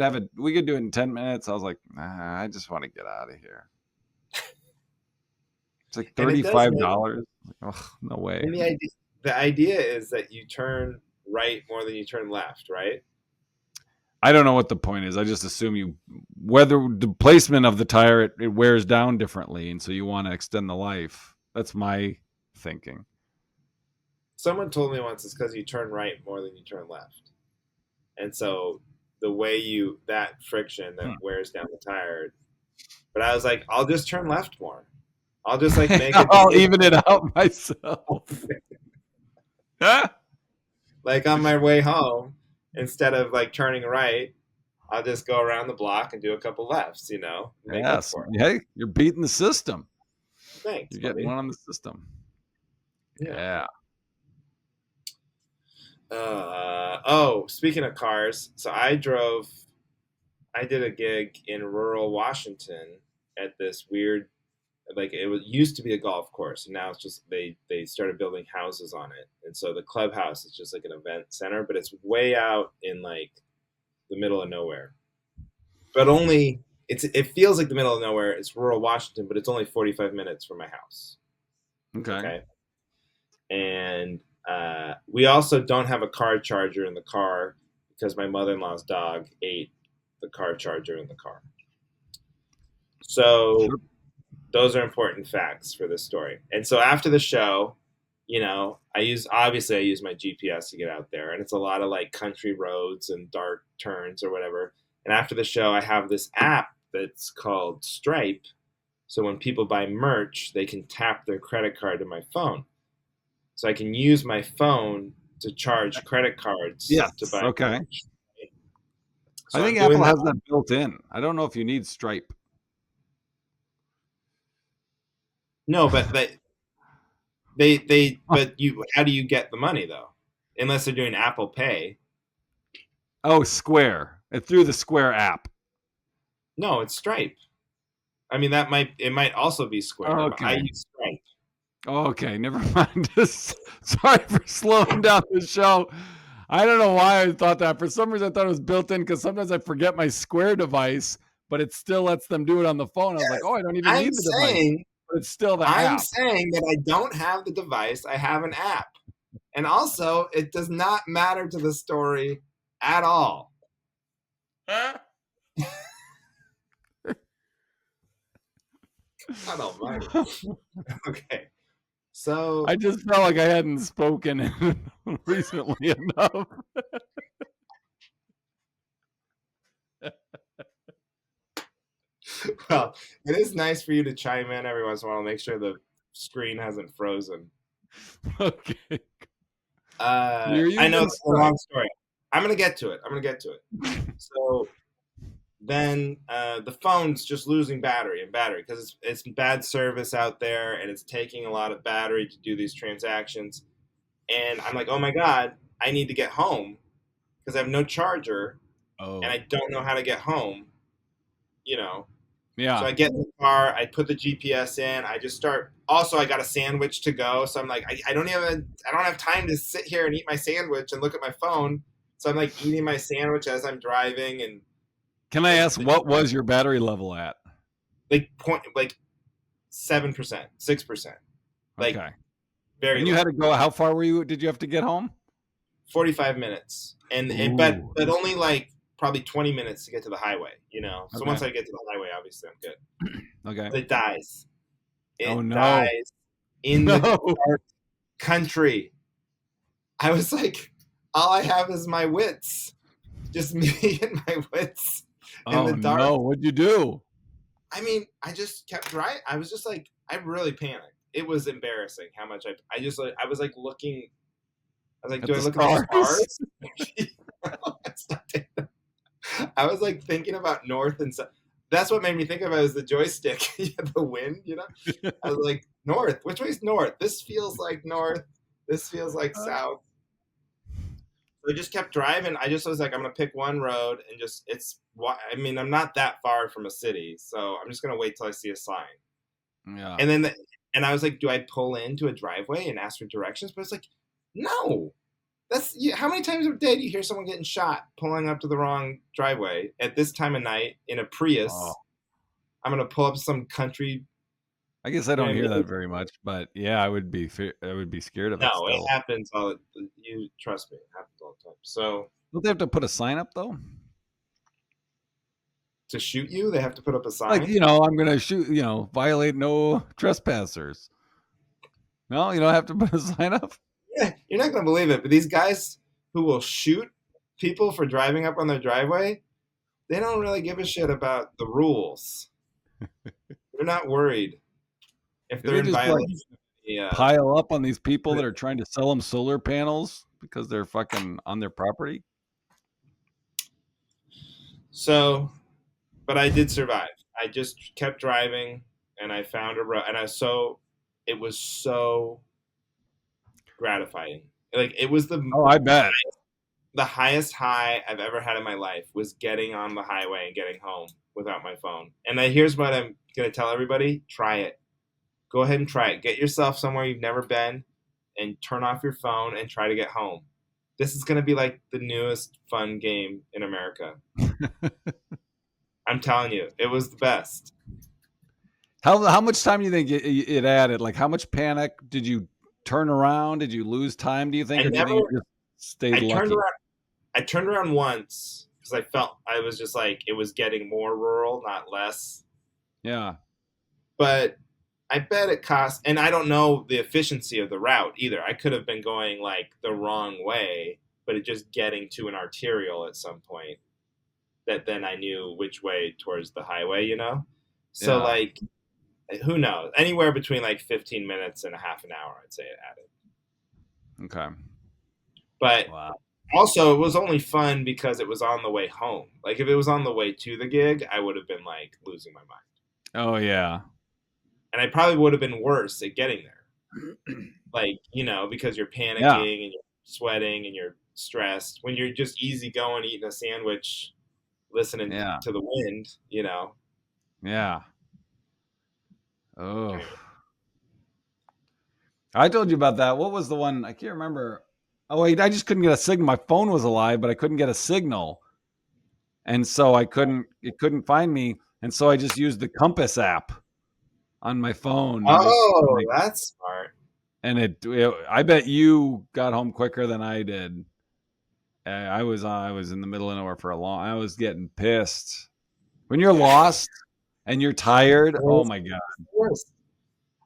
do it in 10 minutes. I was like, nah, I just want to get out of here. It's like and it does make $35. Like, oh, no way. and the idea is that you turn right more than you turn left, right? I don't know what the point is. I just assume whether the placement of the tire, it wears down differently. And so you want to extend the life. That's my thinking. Someone told me once it's because you turn right more than you turn left. And so the way that friction that Hmm. wears down the tire. But I was like, I'll just turn left more. I'll just like make a I'll decision. even it out myself. Like on my way home, instead of like turning right, I'll just go around the block and do a couple lefts, make up Yes. for it. Hey, you're beating the system. Thanks, You're getting buddy. one on the system. Yeah. Yeah. Oh, speaking of cars, so I did a gig in rural Washington at this weird, like used to be a golf course, and now it's just they started building houses on it, and so the clubhouse is just like an event center, but it's way out in like the middle of nowhere. But only it feels like the middle of nowhere. It's rural Washington, but it's only 45 minutes from my house. Okay. Okay, and we also don't have a car charger in the car because my mother-in-law's dog ate the car charger in the car. So Sure. those are important facts for this story. And so after the show, I use my GPS to get out there, and it's a lot of like country roads and dark turns or whatever. And after the show, I have this app that's called Stripe. So when people buy merch, they can tap their credit card to my phone. So I can use my phone to charge credit cards Yes. to buy Okay. merch. I So I'm think doing Apple that. has that built in. I don't know if you need Stripe. No, but but you how do you get the money though? Unless they're doing Apple Pay. Oh, Square. It through the Square app. No, it's Stripe. I mean it might also be Square, but I Okay. use Stripe. Okay. Never mind. Sorry for slowing down the show. I don't know why I thought that. For some reason, I thought it was built in because sometimes I forget my Square device, but it still lets them do it on the phone. I was like, Yes. oh, I don't even I'm need the device, saying but it's still the I'm app. saying that I don't have the device, I have an app. And also, it does not matter to the story at all. God almighty. Okay. I So, just felt like I hadn't spoken recently enough. well, it is nice for you to chime in every once in a while, make sure the screen hasn't frozen. Okay. You're I know using this is a long Stripe. story. I'm gonna get to it. I'm gonna get to it. So then the phone's just losing battery and battery because it's bad service out there and it's taking a lot of battery to do these transactions. And I'm like, oh my God, I need to get home because I have no charger and Oh, I don't know how to get home, you know. So yeah. I get in the car, I put the GPS in, I just start. Also, I got a sandwich to go, so I'm like, I don't have time to sit here and eat my sandwich and look at my phone. So I'm like eating my sandwich as I'm driving, and Can I like ask what was your battery level at? like 7%, 6%, like Okay. very And you had low. to go. How far were you? Did you have to get home? 45 minutes, and Ooh. but only like probably 20 minutes to get to the highway. So Okay. once I get to the highway, obviously I'm good. Okay. But it dies. Oh It no. dies in the No. dark country. I was like, all I have is my wits, just me and my wits in the Oh dark. no. What'd you do? I mean, I just kept driving. I was just like, I really panicked. It was embarrassing how much I just like, I was like looking. I was like, At do I the look at the stars? stars? I was like thinking about north and south. That's what made me think of it as the joystick, the wind. I was like, north. Which way's north? This feels like north. This feels like south. So I just kept driving. I just was like, I'm gonna pick one road and just it's. I mean, I'm not that far from a city, so I'm just gonna wait till I see a sign. Yeah. And and I was like, do I pull into a driveway and ask for directions? But it's like, no. How many times a day do you hear someone getting shot pulling up to the wrong driveway at this time of night in a Oh, Prius? I'm gonna pull up some country. I guess I You know don't what I hear that mean? very much, but yeah, I would be scared of it No, it still. happens all. You trust me, it happens all the time. So Don't they have to put a sign up though? to shoot you, they have to put up a Like, sign. I'm gonna shoot, violate no trespassers. No, you don't have to put a sign up. Yeah, you're not gonna believe it, but these guys who will shoot people for driving up on their driveway, they don't really give a shit about the rules. They're not worried if Do they're they in just like violation of the. pile up on these people that are trying to sell them solar panels because they're fucking on their property? So, but I did survive. I just kept driving, and I found a road, and it was so gratifying. Like it was Oh, I bet. the highest high I've ever had in my life was getting on the highway and getting home without my phone. And here's what I'm gonna tell everybody: try it. Go ahead and try it. Get yourself somewhere you've never been and turn off your phone and try to get home. This is going to be like the newest fun game in America. I'm telling you, it was the best. How much time do you think it added? Like, how much panic did you turn around? Did you lose time? Do you think, I or do you never, think you just stayed I turned lucky? around, I turned around once because I felt I was just like, it was getting more rural, not less. Yeah, But I bet it cost, and I don't know the efficiency of the route either. I could have been going like the wrong way, but it just getting to an arterial at some point that then I knew which way towards the highway. So yeah. like who knows? Anywhere between like 15 minutes and a half an hour, I'd say it added. Okay. But Wow. also, it was only fun because it was on the way home. Like if it was on the way to the gig, I would have been like losing my mind, Oh yeah. and I probably would have been worse at getting there. Like because you're Yeah. panicking and you're sweating and you're stressed. When you're just easy going, eating a sandwich, listening Yeah. to the wind. Yeah. Oh. Anyway. I told you about that. What was the one? I can't remember. Oh wait, I just couldn't get a signal. My phone was alive, but I couldn't get a signal. And so it couldn't find me. And so I just used the compass app on my phone and just Oh, like, that's smart. and I bet you got home quicker than I did. I was in the middle of nowhere for a long. I was getting pissed when you're lost and you're tired. Oh my god, It's the worst.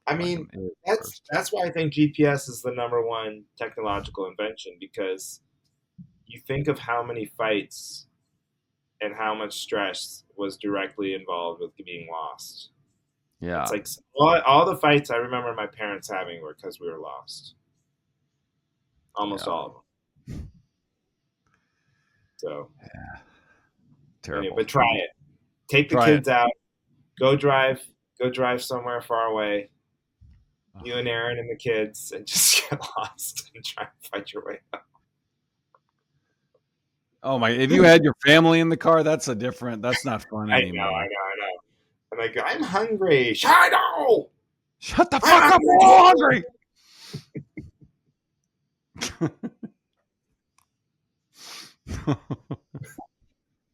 I mean, fucking it was the that's worst. that's why I think GPS is the number one technological invention because you think of how many fights and how much stress was directly involved with being lost. It's Yeah, like all the fights I remember my parents having were because we were lost. Almost yeah, all of them. So anyway, terrible. but try it. Take the Try it. kids out. Go drive. Go drive somewhere far away. You and Ugh. Aaron and the kids, and just get lost and try and find your way out. Oh my! If you had your family in the car, that's a different. That's not fun I know, I anymore. know, I know. I'm like, I'm hungry. Shadow! Shut the I'm fuck up! hungry We're all too. hungry.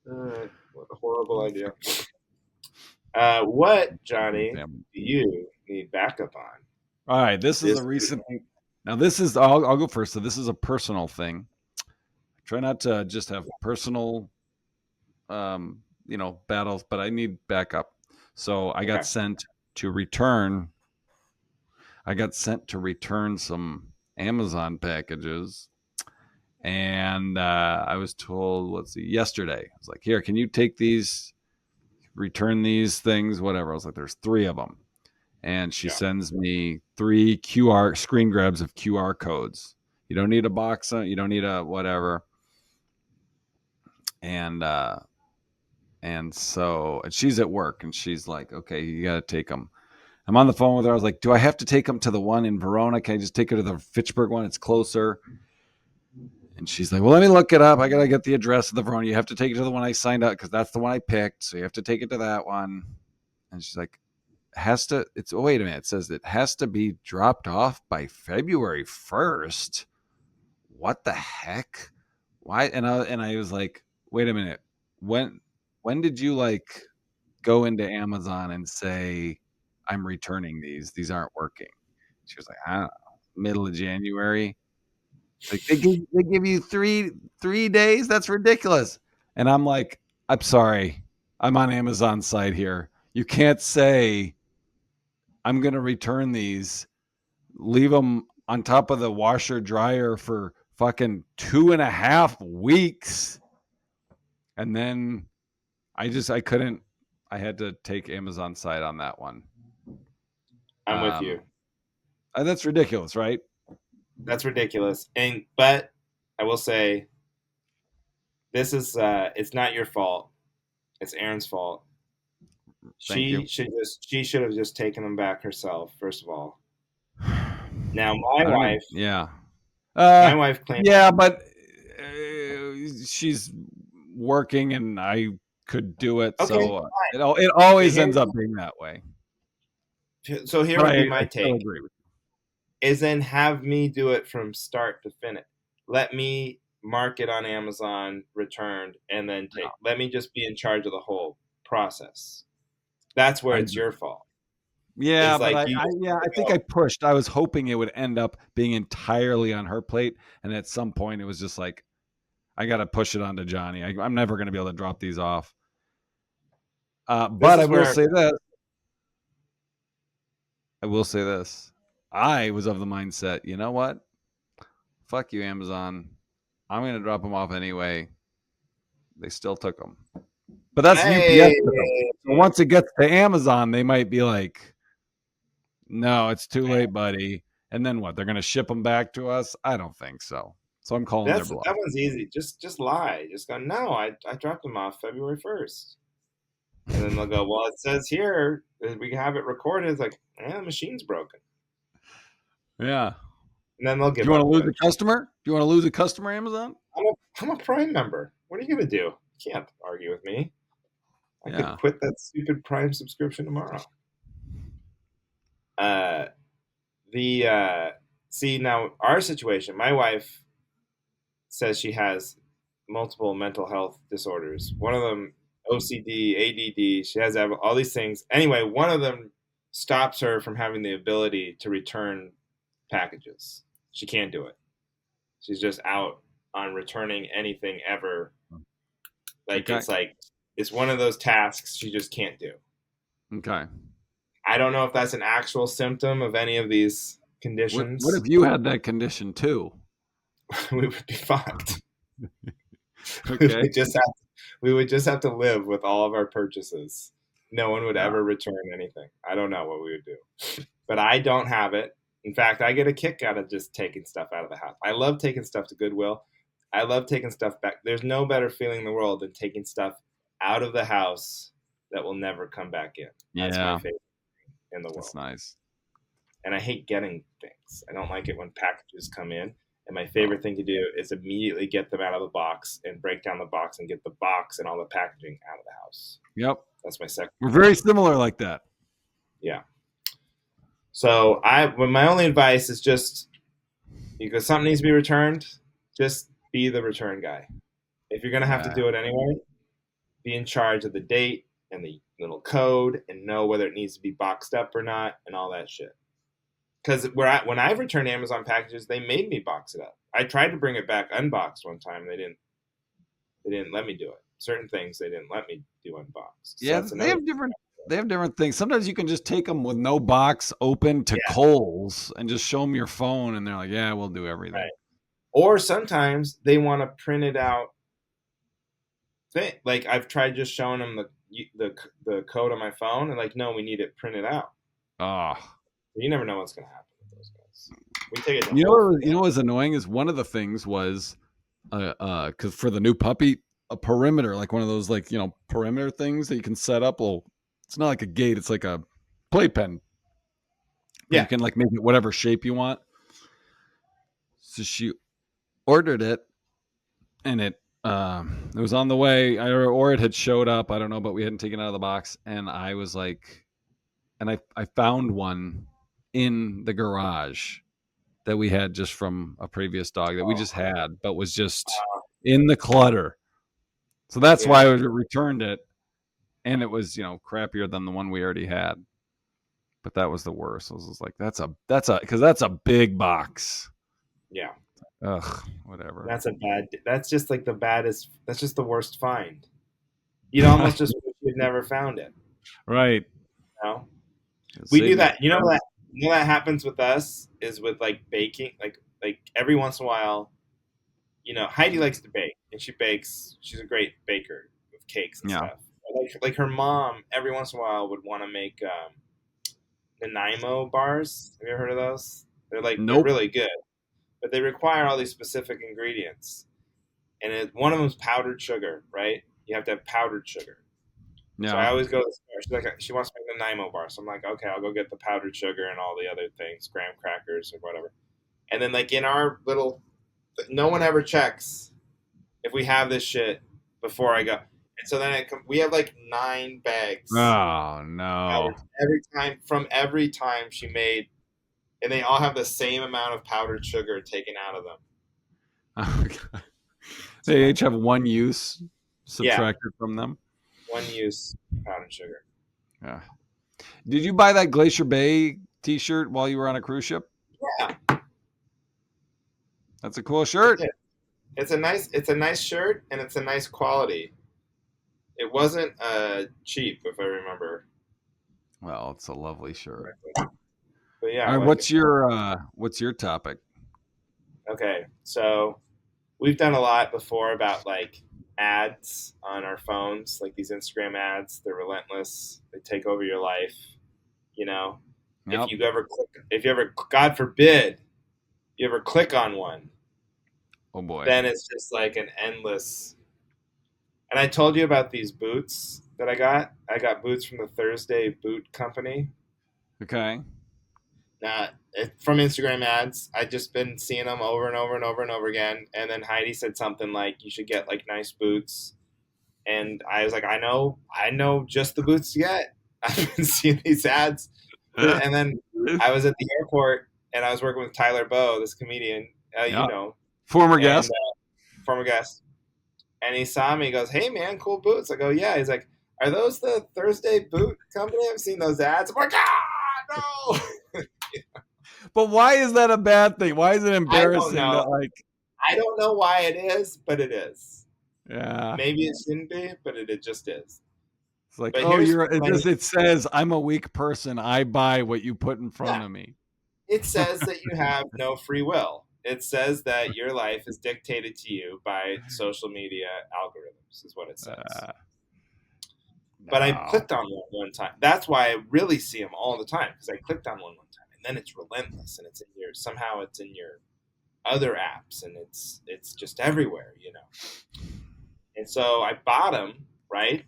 What a horrible idea. What, Johnny, Damn. do you need backup on All right, this is a this week? recent thing. Now, this is I'll go first. So this is a personal thing. Try not to just have personal, battles, but I need backup. So Okay. to return. I got sent to return some Amazon packages, and I was told, let's see, yesterday. I was like, "Here, can you take these, return these things, whatever." I was like, "There's three of them," and she Yeah. sends me three QR screen grabs of QR codes. You don't need a box, you don't need a whatever, and and she's at work, and she's like, "Okay, you got to take them." I'm on the phone with her. I was like, "Do I have to take them to the one in Verona? Can I just take her to the Fitchburg one? It's closer." And she's like, "Well, let me look it up. I gotta get the address of the Verona. You have to take it to the one I signed up because that's the one I picked. So you have to take it to that one." And she's like, "Has to? It's oh wait a minute. It says it has to be dropped off by February 1st. What the heck? Why?" And I was like, "Wait a minute. When when did you like go into Amazon and say I'm returning these? These aren't working?" She was like, "I don't know. Middle of January." Like they give you three days. That's ridiculous. And I'm like, I'm sorry. I'm on Amazon site here. You can't say I'm going to return these, leave them on top of the washer dryer for fucking 2.5 weeks, and then I couldn't. I had to take Amazon side on that one. I'm with Um, you. that's ridiculous, right? That's ridiculous. But I will say this is it's not your fault. It's Aaron's fault. Thank you. She should have just taken them back herself, first of all. Now I don't know. Yeah. Uh, my wife claims yeah, but she's working, and I could do it, okay, so it so always ends here's up being that way. so here But would I, be I my still take agree with is then have me do it from start to finish. Let me mark it on Amazon returned and then you. No, let me just be in charge of the whole process. That's where I it's agree. your fault. Yeah, Is but like you just yeah, need I to think I go, pushed. I was hoping it would end up being entirely on her plate, and at some point, it was just like I got to push it onto Johnny. I'm never going to be able to drop these off. this But I is will where say this. I will say this. I was of the mindset, you know what? Fuck you, Amazon. I'm going to drop them off anyway. They still took them. But that's hey, UPS took them. So once it gets to Amazon, they might be like, no, it's too late, buddy. And then what? They're going to ship them back to us? I don't think so. So I'm calling their bluff. that one's easy. Just lie. Just go, no, I dropped them off February 1st. And then they'll go, well, it says here that we have it recorded. It's like, the machine's broken. Yeah. And then they'll Do you give want to up lose a eventually. customer? Do you want to lose a customer, Amazon? I'm a Prime member. What are you going to do? You can't argue with me. I could Yeah. quit that stupid Prime subscription tomorrow. Uh, the See now our situation. My wife says she has multiple mental health disorders. One of them OCD, ADD. She has all these things. Anyway, one of them stops her from having the ability to return packages. She can't do it. She's just out on returning anything ever. Okay. Like it's one of those tasks she just can't do. Okay. I don't know if that's an actual symptom of any of these What conditions. if you had that condition too? We would be fucked. we Okay. would just have we would just have to live with all of our purchases. No one would Yeah. ever return anything. I don't know what we would do. But I don't have it. In fact, I get a kick out of just taking stuff out of the house. I love taking stuff to Goodwill. I love taking stuff back. There's no better feeling in the world than taking stuff out of the house that will never come back in. That's my Yeah, favorite in the that's world. nice. And I hate getting things. I don't like it when packages come in. And my Oh, favorite thing to do is immediately get them out of the box and break down the box and get the box and all the packaging out of the house. yep. That's my second We're very favorite. similar like that. Yeah. So my only advice is just because something needs to be returned, just be the return guy. If you're gonna have to Yeah. do it anyway, be in charge of the date and the little code and know whether it needs to be boxed up or not and all that shit. Because when I've returned Amazon packages, they made me box it up. I tried to bring it back unboxed one time. They didn't. They didn't let me do it. Certain things they didn't let me do unboxed. So Yeah, that's they another. have different they have different things. Sometimes you can just take them with no box open to Yeah, Kohl's and just show them your phone, and they're like, "Yeah, we'll do everything." right. Or sometimes they want to print it out. Like I've tried just showing them the code on my phone, and like, no, we need it printed out. Oh, You never know what's gonna happen with those guys. We take it to you know, Whole Foods. you know what's annoying is one of the things was, because for the new puppy, a perimeter, like one of those, like, perimeter things that you can set up. Well, it's not like a gate; it's like a playpen, but you Yeah, can like make it whatever shape you want. So she ordered it, and it was on the way, or it had showed up. I don't know, but we hadn't taken it out of the box, and I was like, and I found one in the garage that we had just from a previous dog that we just had, but was just in the clutter. So that's why I yeah, returned it, and it was crappier than the one we already had. But that was the worst. I was just like, that's a because that's a big box. yeah. Ugh, whatever. That's a bad. That's just like the baddest. That's just the worst find. You'd almost just wish you'd never found it. Right. You know? We Save do me that. You know expense. that. You know that happens with us is with like baking. Like every once in a while, Heidi likes to bake, and she bakes. She's a great baker of cakes and Yeah. stuff. Like her mom, every once in a while would want to make Nanaimo bars. Have you ever heard of those? They're Nope. really good, but they require all these specific ingredients, and one of them is powdered sugar. Right? You have to have powdered sugar. So I Yeah. always go to the store. She's like, she wants to make the Nanaimo bar, so I'm like, okay, I'll go get the powdered sugar and all the other things, graham crackers or whatever. And then like in our little, no one ever checks if we have this shit before I go. And so then we have like 9 bags Oh powdered no. every time she made, and they all have the same amount of powdered sugar taken out of them. They So each have one use yeah, subtracted from them. one use powdered sugar. Yeah. Did you buy that Glacier Bay T-shirt while you were on a cruise ship? Yeah, That's a cool I shirt. did. It's a nice shirt and it's a nice quality. It wasn't cheap if I remember Well, it's a lovely shirt. correctly. But yeah, All I right, like it. what's your topic? Okay, so we've done a lot before about like ads on our phones, like these Instagram ads. They're relentless. They take over your life. You know, Yep. if you ever, God forbid, you ever click on one, Oh boy. then it's just like an endless. And I told you about these boots that I got. I got boots from the Thursday Boot Company. Okay. From Instagram ads. I just been seeing them over and over and over and over again. And then Heidi said something like, "You should get like nice boots." And I was like, I know just the boots to get. I've been seeing these ads, and then I was at the airport and I was working with Tyler Bowe, this comedian, Yeah. Former and guest. former guest. And he saw me. He goes, "Hey man, cool boots." I go, "Yeah." He's like, "Are those the Thursday Boot Company? I've seen those ads." I'm like, "Ah, no." But why is that a bad thing? Why is it I don't embarrassing know. that like I don't know why it is, but it is. yeah. Maybe it shouldn't be, but it just is. It's like, But "Oh, here's you're what I need. it says I'm a weak person. I buy what you put in Yeah, front of me." it says that you have no free will. It says that your life is dictated to you by social media algorithms, is what it says. Uh, But I no. clicked on one time. That's why I really see them all the time because I clicked on one time, and then it's relentless, and it's in your other apps, and it's just everywhere. And so I bought them, right?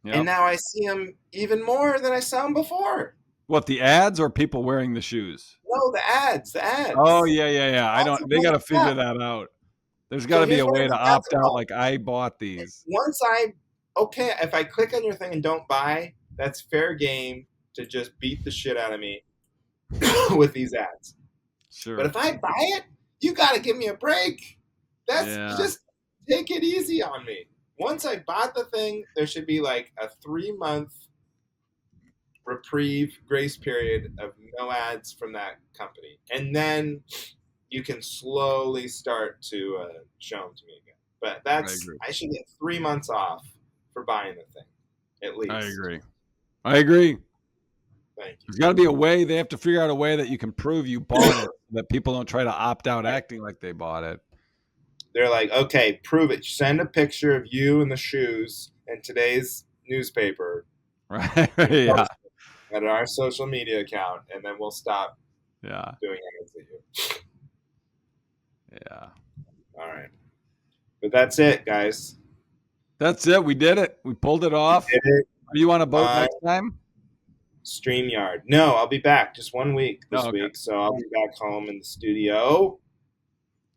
And Yep. now I see them even more than I saw them before. What, the ads or people wearing the shoes? No, the ads, the Oh, ads. yeah, yeah, yeah. I That's don't what they messed gotta me figure up. that out. There's So gotta be here's a what I way to think that's opt out about. like I bought these. Once okay, if I click on your thing and don't buy, that's fair game to just beat the shit out of me with these ads. But Sure. if I buy it, you got to give me a break. That's Yeah, just take it easy on me. Once I bought the thing, there should be like a 3 month reprieve grace period of no ads from that company. And then you can slowly start to show them to me again. But I that's, agree. I should get 3 months off for buying the thing, at I least. agree. I agree. Thank you. There's gotta be a way they have to figure out a way that you can prove you bought it, so that people don't try to opt out Right. acting like they bought it. They're like, okay, prove it. Send a picture of you in the shoes in today's newspaper Right? and Yeah. post it at our social media account, and then we'll stop Yeah. doing ads at you. Yeah. All right. But that's it, guys. That's it. We did it. We pulled it We off. did it Are you on a boat on next time? StreamYard. No, I'll be back just 1 week Oh, this okay. week, so I'll be back home in the studio.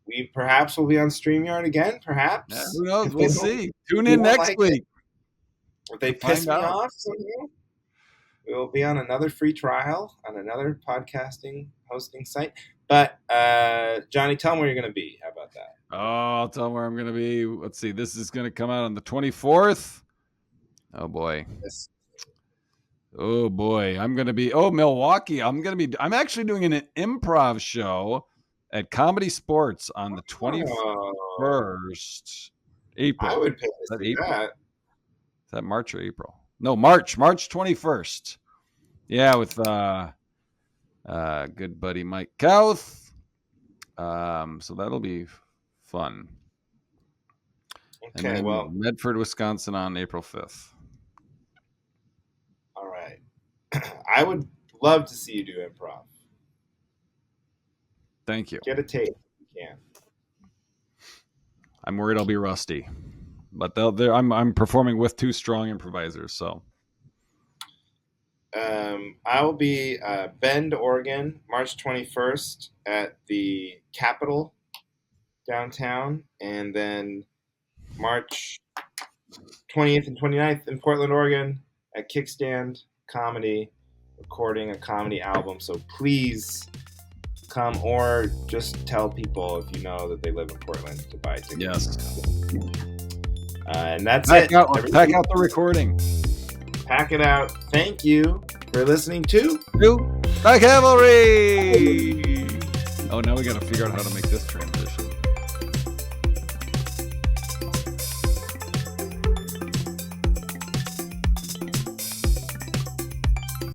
We perhaps will be on StreamYard again, Yeah, perhaps. who knows? If they We'll don't, see. Tune they in won't next like it. week If to they piss find me out. off somehow, we will be on another free trial on another podcasting hosting site. But Johnny, tell them where you're going to be. How about that? Oh, I'll tell them where I'm going to be. Let's see. This is going to come out on the 24th. Oh boy. Yes. Oh boy. I'm going to be Milwaukee. I'm actually doing an improv show at Comedy Sports on the 21st Oh, I April. would pay Is to that see April? that. Is that March or April? No, March 21st. Yeah, with good buddy Mike Kauth. So that'll be fun. And Okay, then well, Medford, Wisconsin on April 5th. all right. I would love to see you do improv. Thank you. Get a tape if you can. I'm worried I'll be rusty, but I'm performing with two strong improvisers, so I will be Bend, Oregon, March 21st at the Capitol downtown, and then March 20th and 29th in Portland, Oregon at Kickstand Comedy, recording a comedy album. So please come, or just tell people if you know that they live in Portland to buy tickets. yes. And that's Pack it. out the recording. Pack it out. Thank you for listening to The Cavalry. Oh, now we got to figure out how to make this transition.